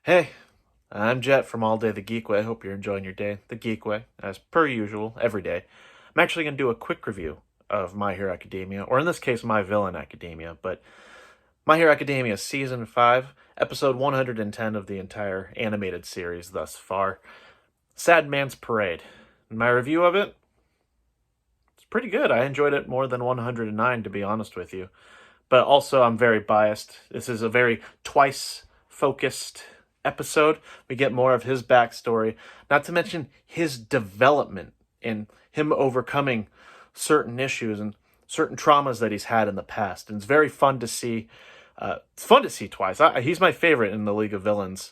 Hey, I'm Jet from All Day the Geek Way. I hope you're enjoying your day the Geek Way, as per usual, every day. I'm actually going to do a quick review of My Hero Academia, or in this case, My Villain Academia, but My Hero Academia Season 5, Episode 110 of the entire animated series thus far, Sad Man's Parade. My review of it, it's pretty good. I enjoyed it more than 109, to be honest with you. But also, I'm very biased. This is a very Twice-focused episode. We get more of his backstory, not to mention his development and him overcoming certain issues and certain traumas that he's had in the past. And it's very fun to see. It's fun to see Twice. He's my favorite in the League of Villains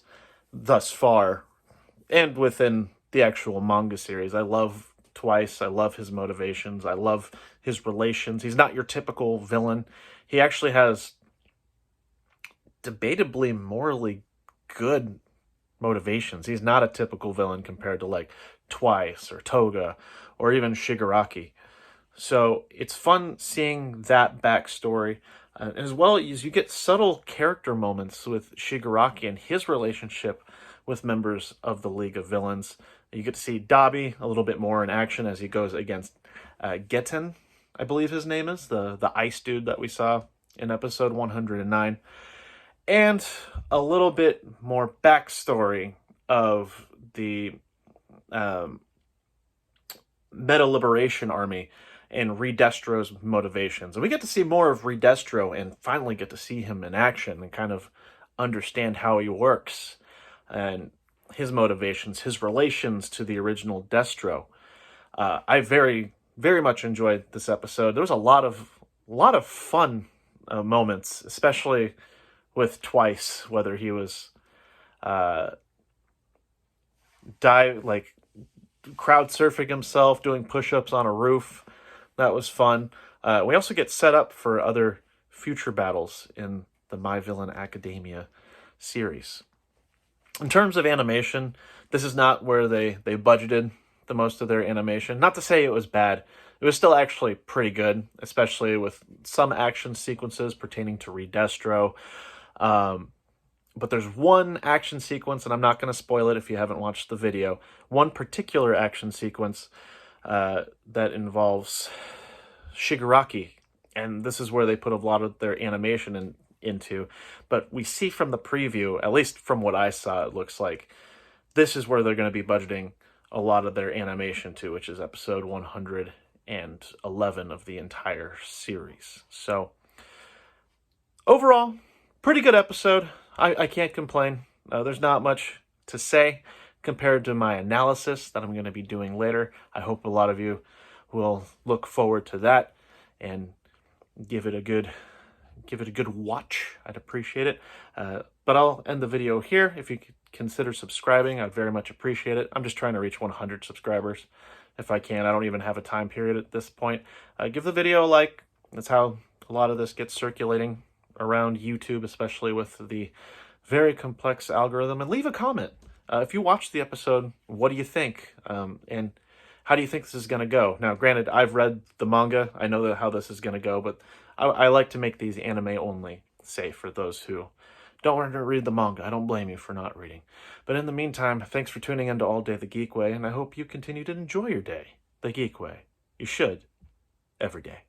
thus far, and within the actual manga series. I love Twice. I love his motivations. I love his relations. He's not your typical villain. He actually has debatably morally good motivations. He's not a typical villain compared to like Twice or Toga or even Shigaraki. So it's fun seeing that backstory, as well as you get subtle character moments with Shigaraki and his relationship with members of the League of Villains. You get to see Dabi a little bit more in action as he goes against Getten, I believe his name is, the ice dude that we saw in episode 109. And a little bit more backstory of the Meta Liberation Army and Redestro's motivations. And we get to see more of Redestro and finally get to see him in action and kind of understand how he works and his motivations, his relations to the original Destro. I very, very much enjoyed this episode. There was a lot of fun moments, especially with Twice, whether he was crowd surfing himself, doing push-ups on a roof. That was fun. We also get set up for other future battles in the My Villain Academia series. In terms of animation, this is not where they budgeted the most of their animation. Not to say it was bad. It was still actually pretty good, especially with some action sequences pertaining to Redestro. But there's one action sequence, and I'm not going to spoil it if you haven't watched the video. One particular action sequence that involves Shigaraki, and this is where they put a lot of their animation into. But we see from the preview, at least from what I saw, it looks like this is where they're going to be budgeting a lot of their animation to, which is episode 111 of the entire series. So overall, pretty good episode. I can't complain. There's not much to say compared to my analysis that I'm going to be doing later. I hope a lot of you will look forward to that and give it a good watch. I'd appreciate it. But I'll end the video here. If you could consider subscribing, I'd very much appreciate it. I'm just trying to reach 100 subscribers if I can. I don't even have a time period at this point. Give the video a like. That's how a lot of this gets circulating around YouTube, especially with the very complex algorithm. And leave a comment. If you watched the episode, what do you think? And how do you think this is going to go? Now, granted, I've read the manga. I know how this is going to go, but I like to make these anime only safe for those who don't want to read the manga. I don't blame you for not reading. But in the meantime, thanks for tuning in to All Day the Geek Way, and I hope you continue to enjoy your day the Geek Way. You should, every day.